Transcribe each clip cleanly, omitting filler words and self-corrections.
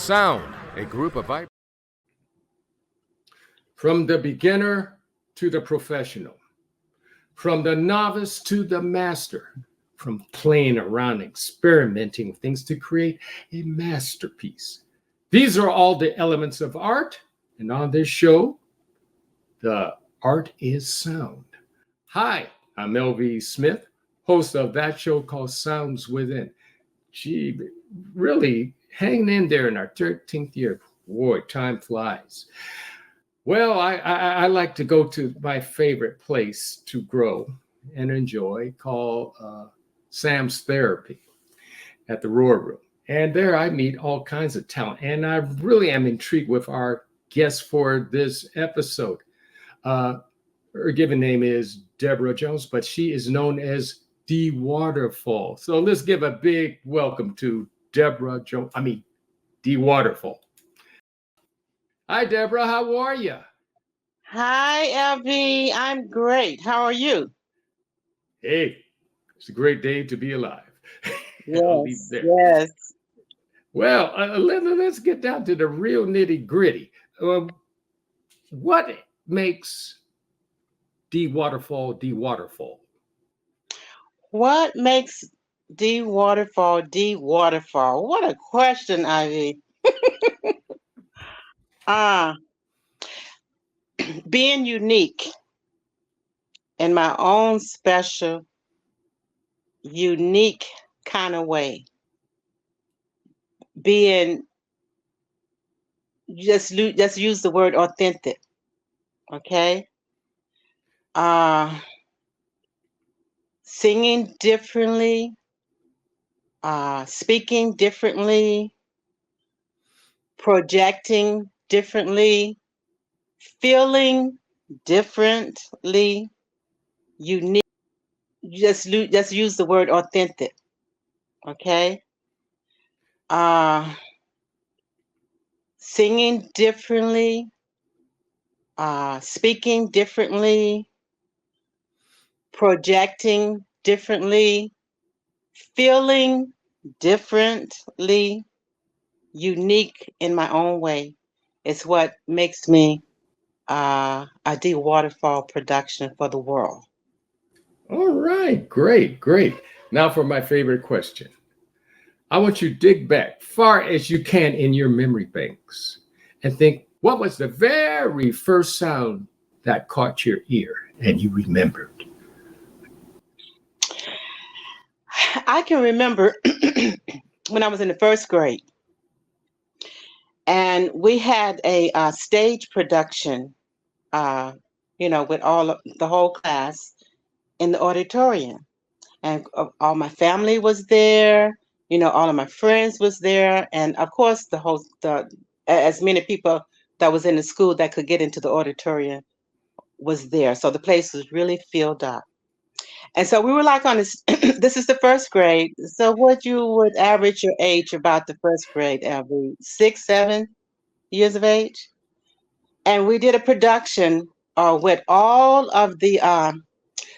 Sound, a group of From the beginner to the professional, from the novice to the master, from playing around, experimenting with things to create a masterpiece. These are all the elements of art. And on this show, the art is sound. Hi, I'm LV Smith, host of that show called Sounds Within. Gee, really hanging in there in our 13th year. Boy, time flies. Well, I like to go to my favorite place to grow and enjoy called Sam's Therapy at the Roar Room. And there I meet all kinds of talent. And I really am intrigued with our guest for this episode. Her given name is Deborah Jones, but she is known as Dee Waterfall. So let's give a big welcome to Deborah Jones. Dee Waterfall. Hi, Deborah. How are you? Hi, LV. I'm great. How are you? Hey, it's a great day to be alive. Yes. Yes. Well, let's get down to the real nitty gritty. What makes Dee Waterfall Dee Waterfall? What makes Dee Waterfall Dee Waterfall? What a question, Ivy. Being unique in my own special, unique kind of way. Being, just use the word authentic, okay? Singing differently, speaking differently, projecting differently, feeling differently, unique. Just use the word authentic, okay? Singing differently, speaking differently, projecting differently, feeling differently, unique in my own way. It's what makes me a Dee Waterfall production for the world. All right, great. Now for my favorite question. I want you to dig back far as you can in your memory banks and think, what was the very first sound that caught your ear and you remembered? I can remember when I was in the first grade, and we had a stage production, with the whole class in the auditorium, and all my family was there. All of my friends was there, and of course as many people that was in the school that could get into the auditorium was there. So the place was really filled up. And so we were like on this, this is the first grade. So what you would average your age about the first grade, every 6, 7 years of age? And we did a production with all of the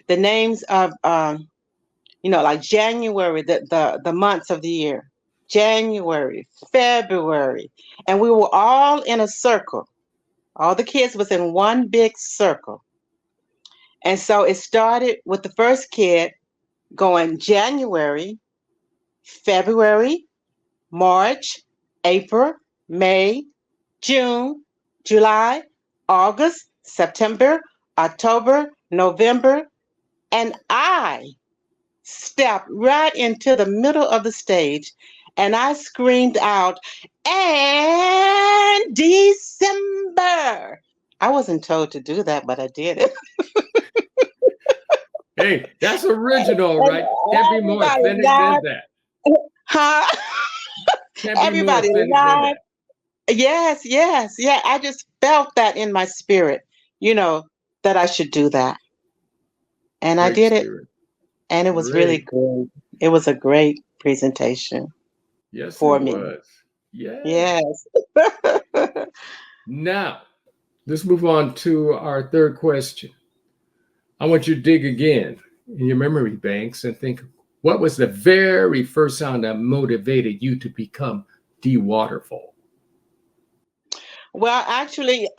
names of, like January, the months of the year, January, February. And we were all in a circle. All the kids was in one big circle. And so it started with the first kid going January, February, March, April, May, June, July, August, September, October, November, and I stepped right into the middle of the stage and I screamed out, "And December!" I wasn't told to do that, but I did it. Hey, that's original, right? Can't be more authentic than that. Huh? Everybody laughed. Yes. Yeah. I just felt that in my spirit, that I should do that. And I did it. And it was really good. It was a great presentation. Yes, for it me. Was. Yes. Now, let's move on to our third question. I want you to dig again in your memory banks and think, what was the very first sound that motivated you to become Dee Waterfall? Well, actually,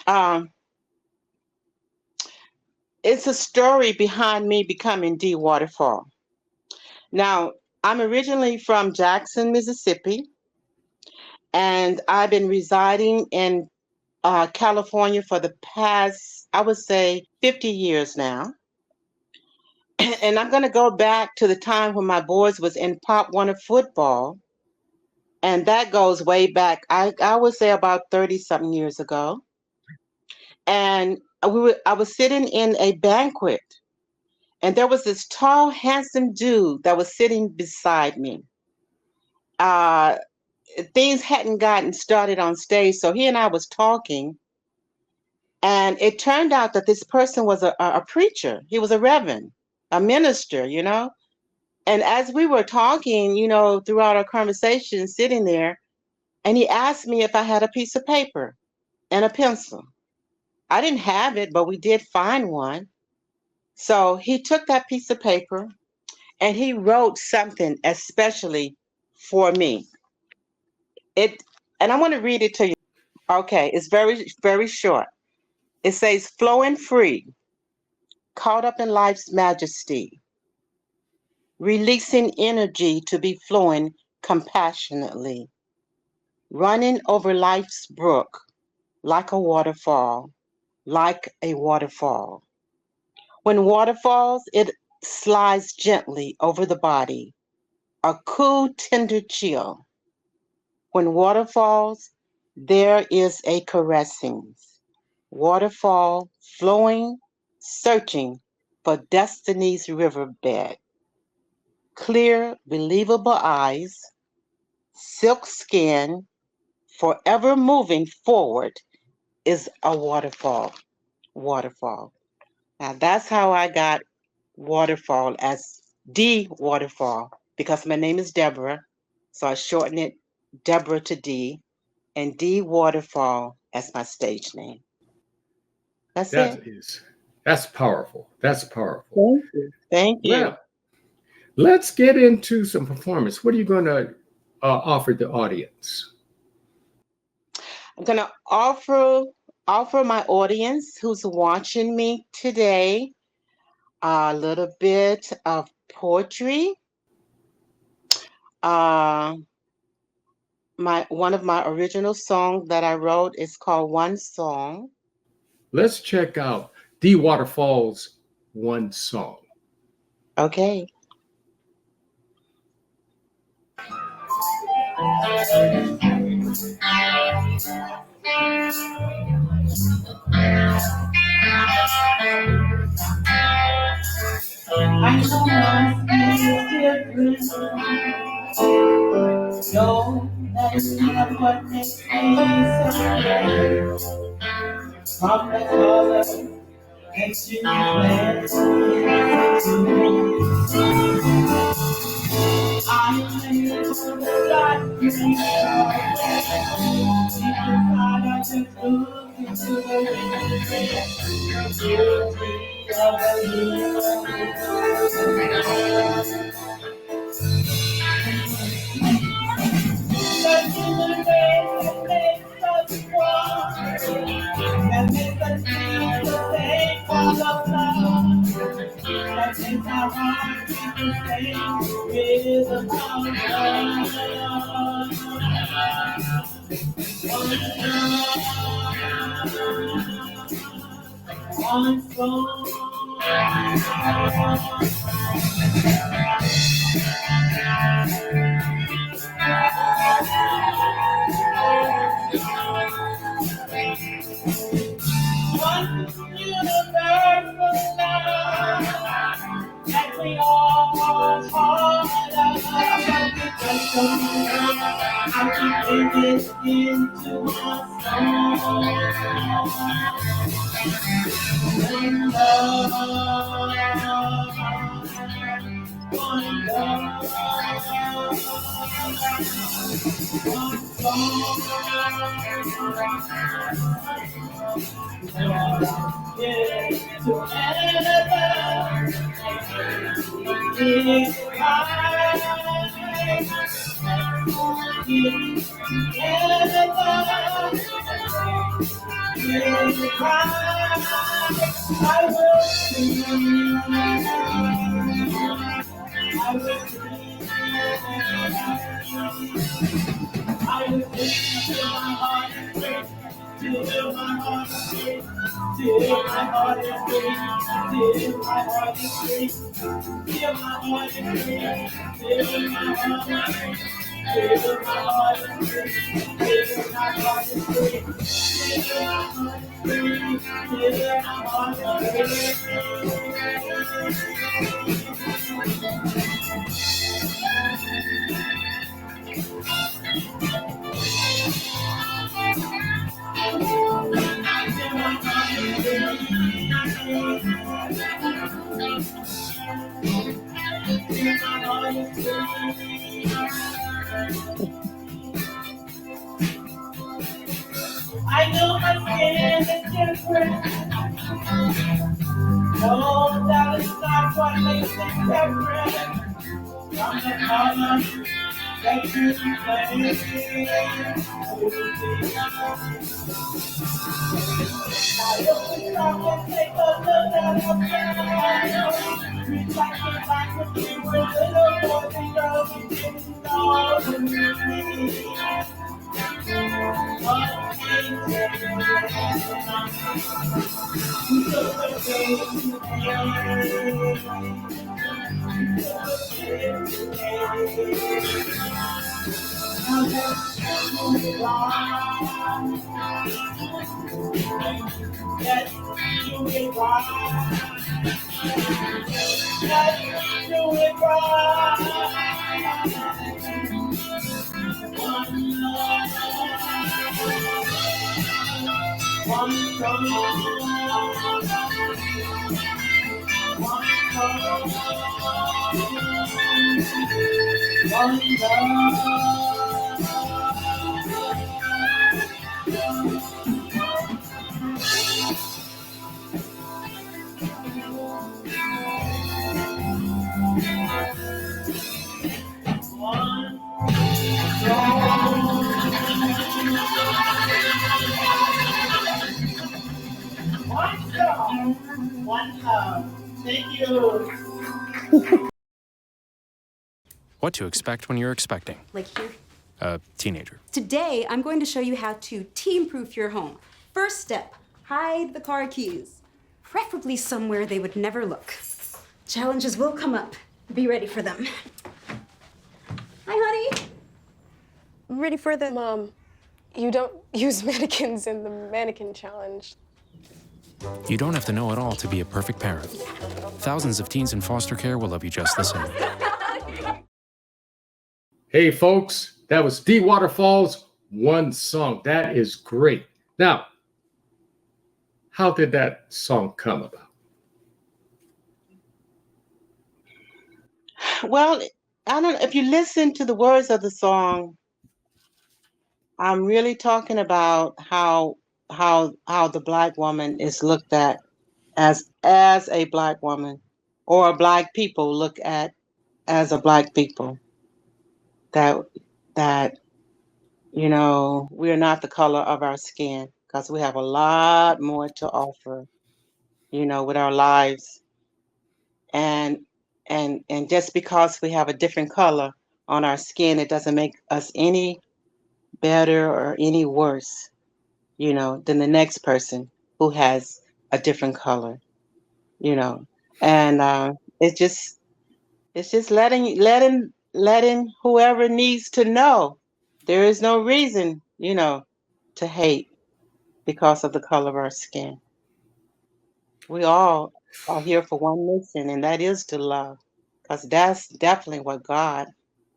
um, it's a story behind me becoming Dee Waterfall. Now, I'm originally from Jackson, Mississippi, and I've been residing in California for the past, I would say, 50 years now. And I'm going to go back to the time when my boys was in Pop Warner football, and that goes way back. I would say about 30 something years ago. And I was sitting in a banquet, and there was this tall, handsome dude that was sitting beside me. Uh, Things hadn't gotten started on stage, so he and I was talking, and it turned out that this person was a preacher. He was a reverend, a minister, you know. And as we were talking, you know, throughout our conversation, sitting there, and he asked me if I had a piece of paper and a pencil. I didn't have it, but we did find one. So he took that piece of paper and he wrote something especially for me. It, and I want to read it to you. Okay, it's very, very short. It says, flowing free, caught up in life's majesty, releasing energy to be flowing compassionately, running over life's brook like a waterfall, like a waterfall. When water falls, it slides gently over the body, a cool, tender chill. When water falls, there is a caressing. Waterfall flowing, searching for destiny's riverbed. Clear, believable eyes, silk skin, forever moving forward is a waterfall. Waterfall. Now that's how I got Waterfall as Dee Waterfall, because my name is Deborah. So I shortened it Deborah to Dee, and Dee Waterfall as my stage name. That's it. That's powerful. That's powerful. Thank you. Thank you. Well, let's get into some performance. What are you going to offer the audience? I'm going to offer my audience who's watching me today a little bit of poetry. One of my original songs that I wrote is called One Song. Let's check out Dee Waterfall's One Song. Okay. I know my skin is different. No, that's not what makes me so great. From the color that you blend into me, I am able to like you. Inside I just look into the beauty of and make us feel the same for the love that makes our hearts beat the same rhythm of love. One song. One universal love that we all are part of. I can bring it into a song. One love, one love, one song. Yeah, together, cry, I will sing. I will sing. I will sing till my heart is free. Till my heart is free. Till my heart is free. Till my heart is free. Till my heart is free. Till my heart is free. Till my heart is free. Till my heart is free. Till my heart is free. Till my heart is I know my skin is different. No, that is not what makes it different. From the color that you play. I open up and take a look at a fire. Reflecting back when we were little boys and girls who didn't know the meaning. What came to Let's do it right. Let's do it right. One love, one soul, one one love. Thank you. What to expect when you're expecting Like here. a teenager. Today, I'm going to show you how to teen-proof your home. First step, hide the car keys. Preferably somewhere they would never look. Challenges will come up. Be ready for them. Hi, honey. Ready for the Mom, you don't use mannequins in the mannequin challenge. You don't have to know it all to be a perfect parent. Thousands of teens in foster care will love you just the same. Hey, folks, that was D Waterfall's One Song. That is great. Now, how did that song come about? Well, I don't know if you listen to the words of the song. I'm really talking about how the Black woman is looked at as a Black woman, or Black people look at as a Black people. That we're not the color of our skin, because we have a lot more to offer, with our lives, and just because we have a different color on our skin, it doesn't make us any better or any worse, than the next person who has a different color, and it's just letting whoever needs to know there is no reason, to hate because of the color of our skin. We all are here for one mission, and that is to love, because that's definitely what God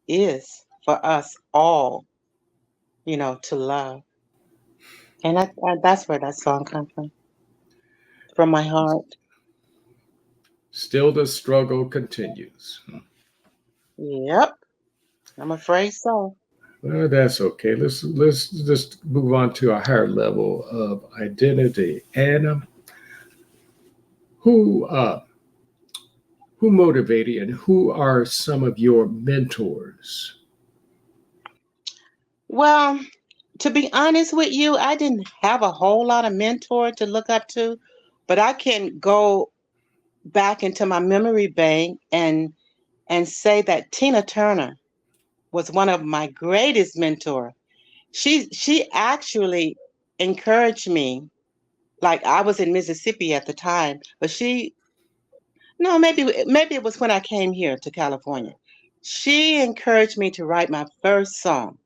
is for us all, to love. And that's where that song comes from my heart. Still the struggle continues. Yep, I'm afraid so. Well, that's okay. Let's just move on to a higher level of identity. And who motivated and who are some of your mentors? Well, To be honest with you, I didn't have a whole lot of mentor to look up to, but I can go back into my memory bank and say that Tina Turner was one of my greatest mentor. She actually encouraged me. Like I was in Mississippi at the time, but she no, maybe it was when I came here to California. She encouraged me to write my first song.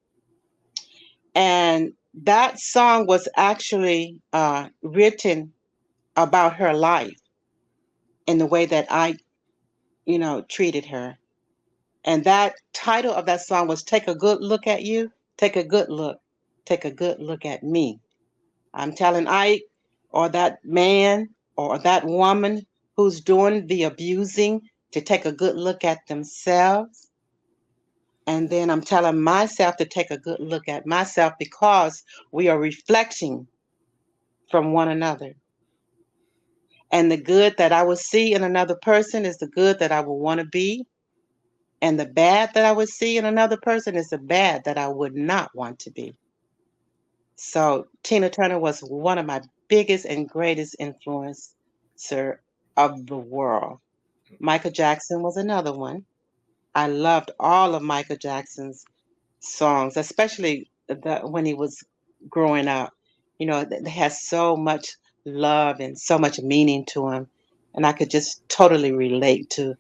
And that song was actually written about her life and the way that I, treated her. And that title of that song was Take a Good Look at You, Take a Good Look, Take a Good Look at Me. I'm telling Ike or that man or that woman who's doing the abusing to take a good look at themselves. And then I'm telling myself to take a good look at myself because we are reflecting from one another. And the good that I will see in another person is the good that I will want to be. And the bad that I would see in another person is the bad that I would not want to be. So Tina Turner was one of my biggest and greatest influencer of the world. Michael Jackson was another one. I loved all of Michael Jackson's songs, especially when he was growing up. They had so much love and so much meaning to him. And I could just totally relate to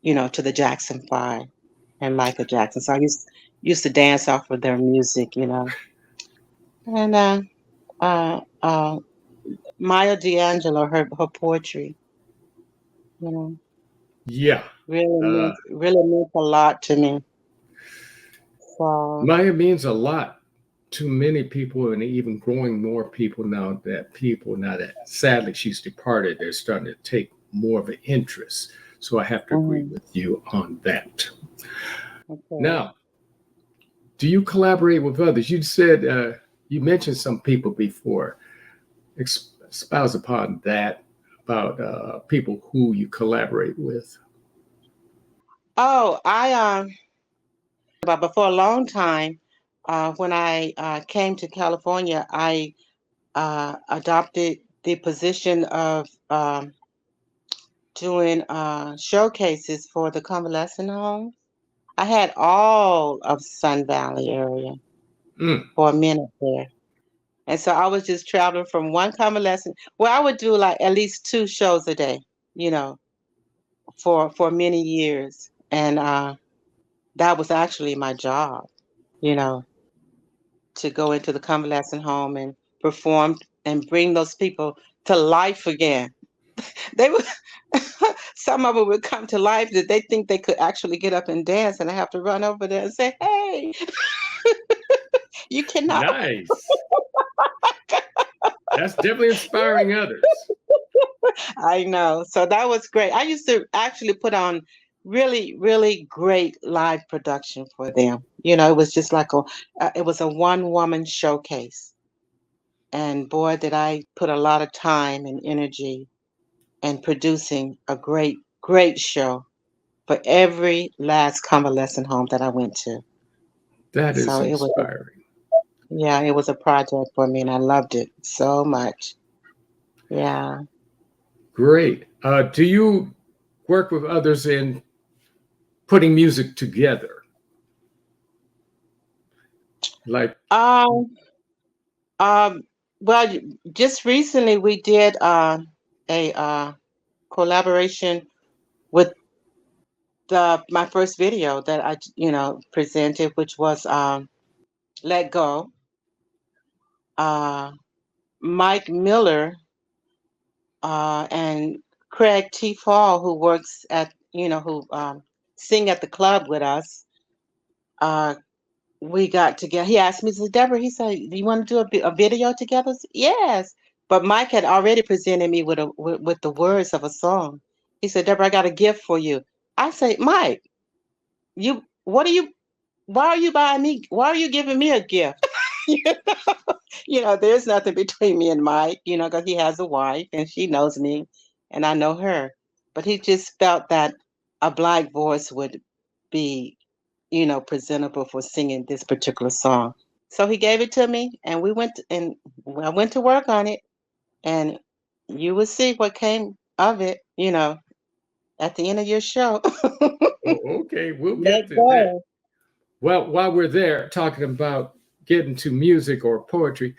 the Jackson 5 and Michael Jackson. So I used to dance off of their music. And Maya D'Angelo, her poetry, you know, Yeah. really meant a lot to me. So Maya means a lot to many people, and even growing more people now that sadly she's departed, they're starting to take more of an interest. So I have to agree with you on that. okay. Now, do you collaborate with others? You said you mentioned some people before. Espouse upon that about people who you collaborate with. Oh, but for a long time, when I came to California, I adopted the position of doing showcases for the convalescent home. I had all of Sun Valley area Mm. for a minute there. And so I was just traveling from one convalescent. Well, I would do like at least 2 shows a day, you know, for many years. And that was actually my job, you know, to go into the convalescent home and perform and bring those people to life again. They would some of them would come to life that they think they could actually get up and dance, and I have to run over there and say, "Hey, you cannot." Nice. That's definitely inspiring others. I know. So that was great. I used to actually put on really, really great live production for them. It was just like it was a one-woman showcase. And boy, did I put a lot of time and energy in producing a great, great show for every last convalescent home that I went to. That is So inspiring. it was a project for me, and I loved it so much. Yeah. Great. Do you work with others in putting music together? Like, Um. Well, just recently we did a collaboration with my first video that I presented, which was "Let Go." Mike Miller and Craig T. Fall, who works at who sing at the club with us. We got together. He asked me, he said, "Deborah," he said, "Do you want to do a video together?" I said, "Yes." But Mike had already presented me with the words of a song. He said, "Deborah, I got a gift for you." I say, "Mike, you what are you why are you buying me why are you giving me a gift?" you know, there's nothing between me and Mike, because he has a wife and she knows me and I know her. But he just felt that a Black voice would be presentable for singing this particular song. So he gave it to me, and I went to work on it, and you will see what came of it, at the end of your show. Okay, we'll get Let to that. go. Well, while we're there talking about getting to music or poetry,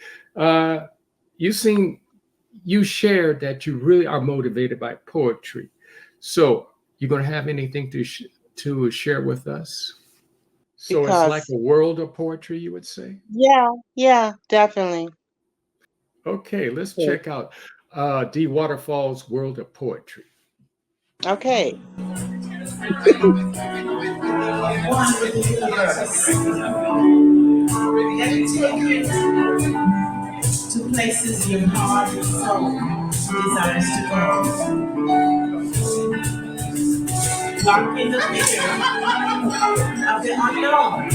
you shared that you really are motivated by poetry. So you're going to have anything to share with us? So it's like Because, a world of poetry, you would say? yeah, definitely. Okay, let's Okay. check out D. Waterfall's World of Poetry. Okay. One with the universe. Let me take you to places your heart and soul desires to go. Walk in the fear of the unknown.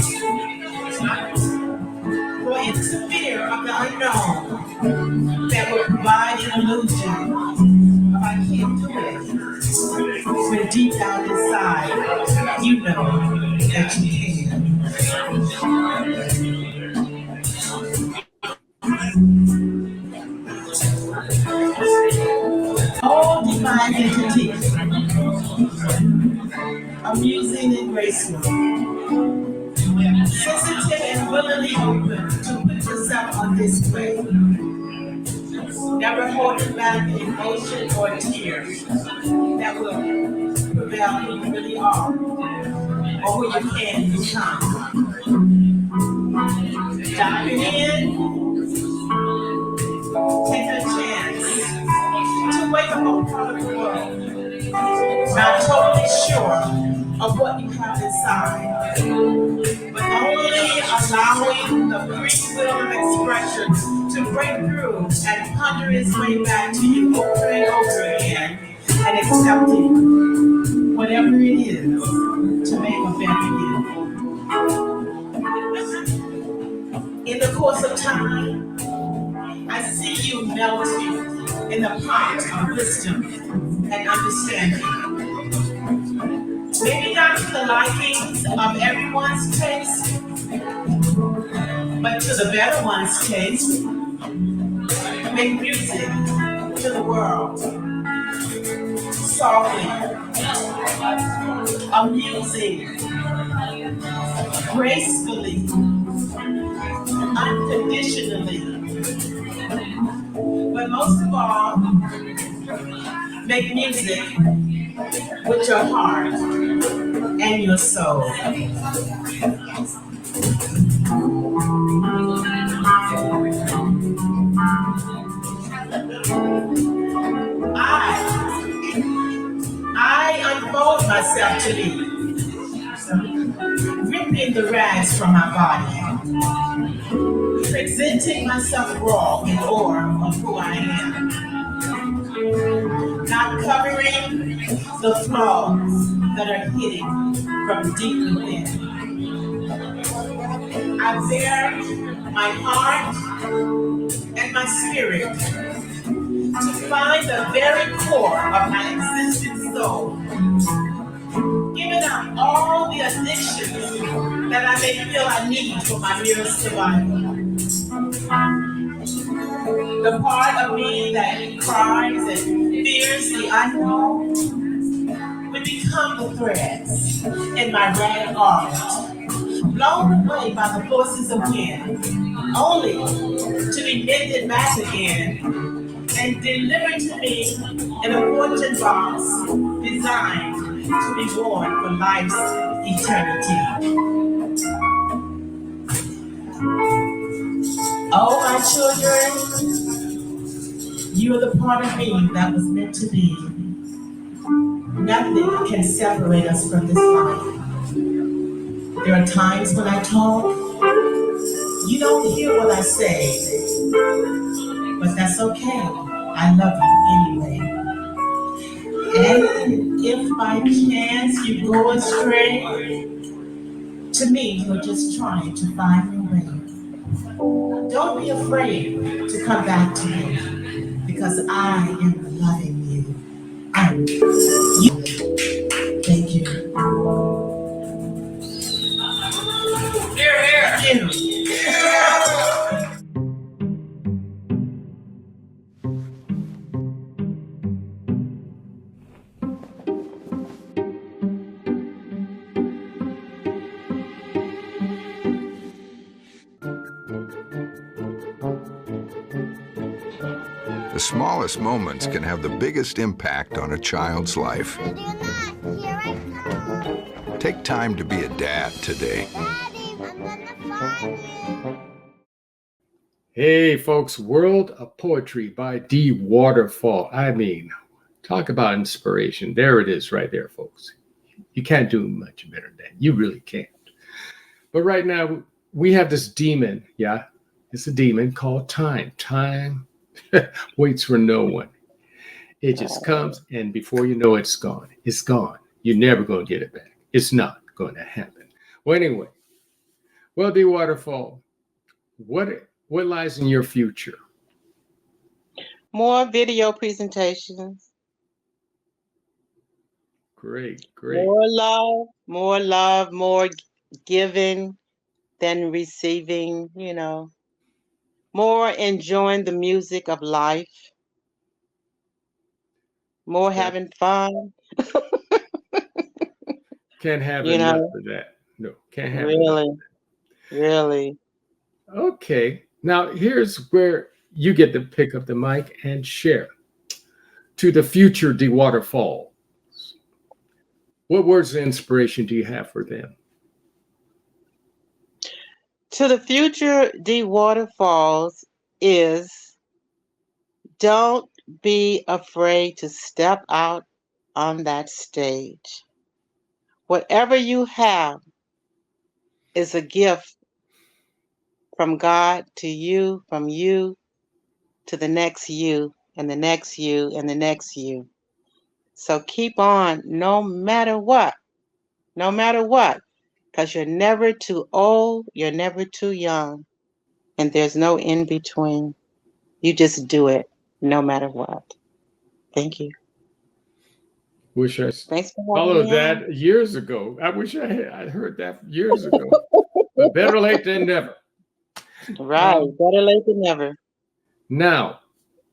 For it's the fear of the unknown that will provide an illusion of I can't do it. When deep down inside, you know that you can. All divine entities, amusing and graceful, sensitive and willingly open to put yourself on display, never holding back an emotion or tears that will prevail who you really are or who you can become. Diving in, take a chance to wake up on part of the world, not totally sure of what you have inside, but only allowing the free will of expression to break through and ponder its way back to you over and over again, and accepting whatever it is to make a better you. In the course of time, I see you melting in the pot of wisdom and understanding. Maybe not to the likings of everyone's taste, but to the better one's taste. Make music to the world, softly, amusing, gracefully, unconditionally, but most of all, make music with your heart and your soul. I unfold myself to be, ripping the rags from my body, presenting myself raw in awe of who I am, not covering the flaws that are hidden from deep within. I bear my heart and my spirit to find the very core of my existing soul, giving up all the addictions that I may feel I need for my mere survival. The part of me that cries and fears the unknown would become the threads in my rag art, blown away by the forces of wind, only to be mended back again and delivered to me in a fortune box designed to be worn for life's eternity. Oh, my children, you are the part of me that was meant to be. Nothing can separate us from this life. There are times when I talk, you don't hear what I say, but that's okay. I love you anyway. And if by chance you go astray, to me you're just trying to find your way. Don't be afraid to come back to me, because I am loving you. I'm you. Thank you. Here, here. Thank you. The smallest moments can have the biggest impact on a child's life. Ready or not, here I come. Take time to be a dad today. Daddy, I'm gonna find you. Hey, folks, World of Poetry by D. Waterfall. I mean, talk about inspiration. There it is right there, folks. You can't do much better than that. You really can't. But right now, we have this demon. Yeah, it's a demon called time. Time waits for no one. It just comes, and before you know it's gone. It's gone. You're never going to get it back. It's not going to happen. Well, anyway, well, D. Waterfall, what lies in your future? More video presentations. Great, great. More love, more giving than receiving, you know. More enjoying the music of life. More having fun. Can't have You enough know, of that. No, can't have enough. really. Okay. Now, here's where you get to pick up the mic and share. To the future D. Waterfall, what words of inspiration do you have for them? To the future D. Waterfalls is don't be afraid to step out on that stage. Whatever you have is a gift from God to you, from you to the next you, and the next you, and the next you. So keep on no matter what, because you're never too old, you're never too young, and there's no in between. You just do it no matter what. Thank you. Wish I Thanks for having followed me on. that years ago. I wish I'd heard that years ago. But better late than never. Right, better late than never. Now,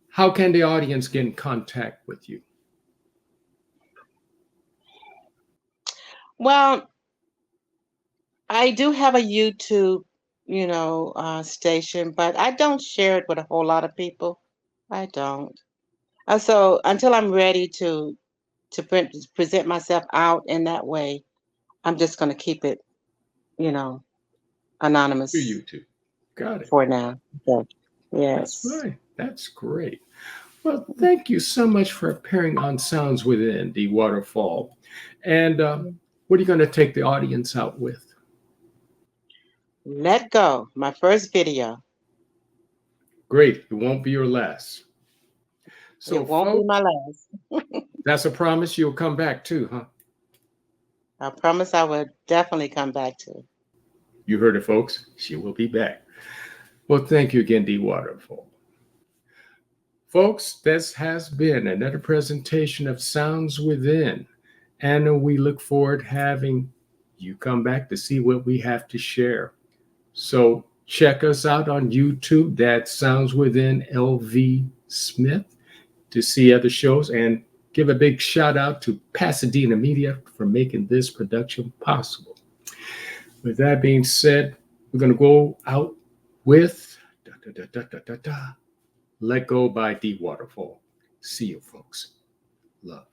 how can the audience get in contact with you? Well, I do have a YouTube, station, but I don't share it with a whole lot of people. I don't. So until I'm ready to present myself out in that way, I'm just going to keep it, anonymous To YouTube. Got it. for now. So, That's yes. right. That's great. Well, thank you so much for appearing on Sounds Within, D. Waterfall. And what are you going to take the audience out with? Let Go, my first video. Great. It won't be your last. So, It won't be folks, my last. that's a promise you'll come back to, huh? I promise I will definitely come back to it. You heard it, folks. She will be back. Well, thank you again, D. Waterfall. Folks, this has been another presentation of Sounds Within. And we look forward to having you come back to see what we have to share. So check us out on YouTube. That's Sounds Within LV Smith to see other shows. And give a big shout out to Pasadena Media for making this production possible. With that being said, we're going to go out with Let Go by D. Waterfall. See you, folks. Love.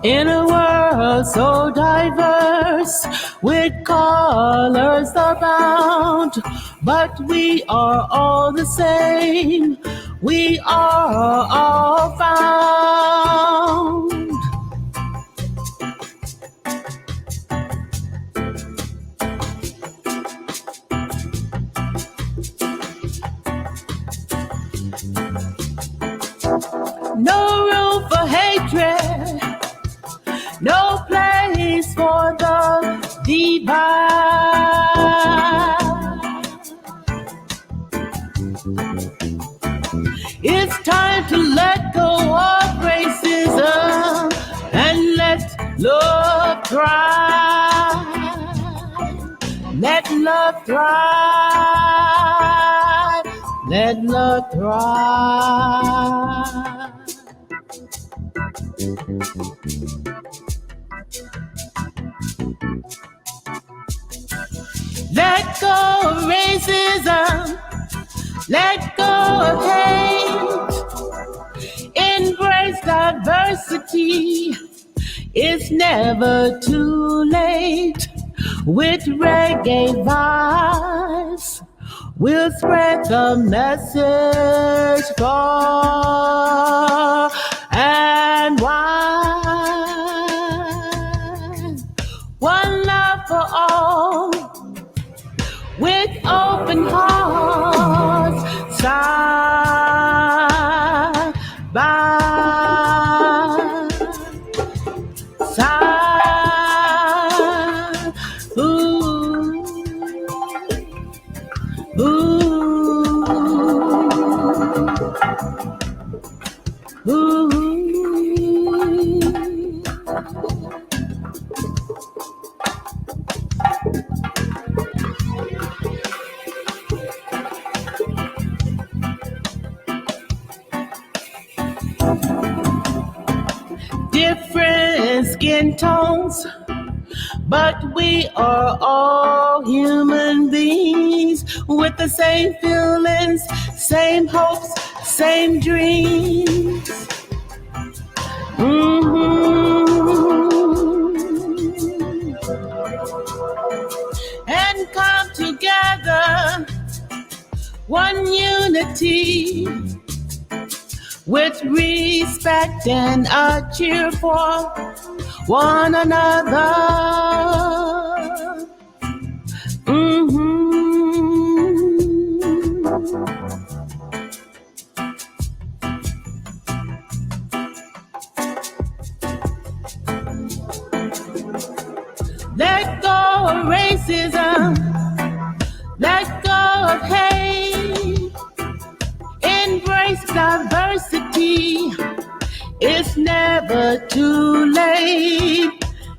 In a world so diverse, with colors abound, but we are all the same. We are all found. No room for hatred. No place for the divide. It's time to let Let go of racism and let love thrive. Let love thrive. Let love thrive. Let go of racism. Let go of hate. Embrace diversity. It's never too late. With reggae vibes, we'll spread the message far and wide. One love for all, with open hearts, side by side. Ooh, ooh, ooh. Different skin tones, but we are all human beings with the same feelings, same hopes, same dreams. And come together, one unity, with respect and a cheer for one another. Let go of racism. Let go of hate. Embrace diversity. It's never too late.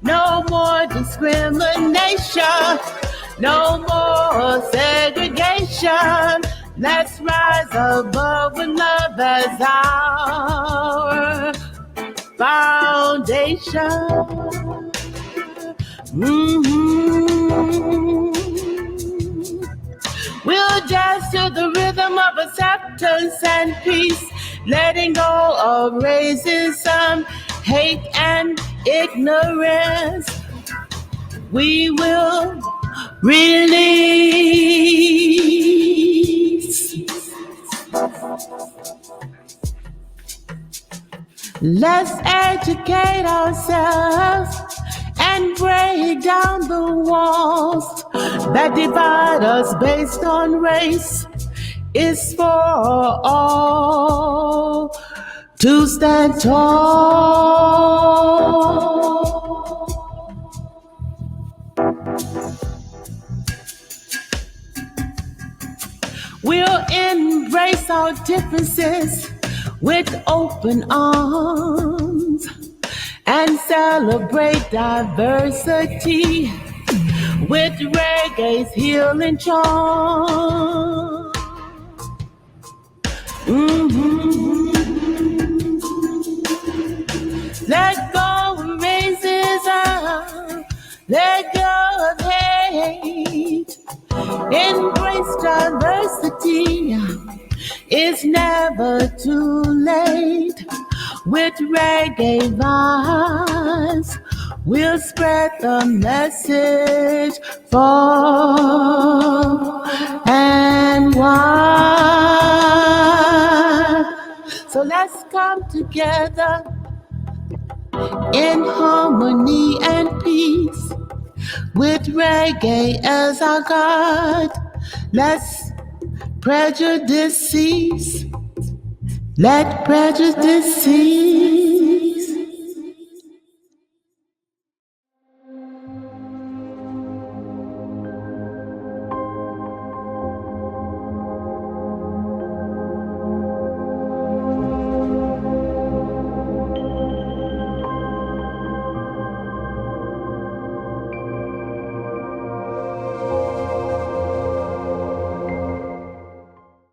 No more discrimination. No more segregation. Let's rise above with love as our foundation. We'll dance to the rhythm of acceptance and peace, letting go of racism, hate, and ignorance. We will release. Let's educate ourselves and break down the walls that divide us based on race. It's for all to stand tall. We'll embrace our differences with open arms and celebrate diversity with reggae's healing charm. Let go of racism, let go of hate, embrace diversity. It's never too late. With reggae vibes, we'll spread the message far and wide. So let's come together in harmony and peace, with reggae as our God. Let's prejudice cease. Let prejudice cease.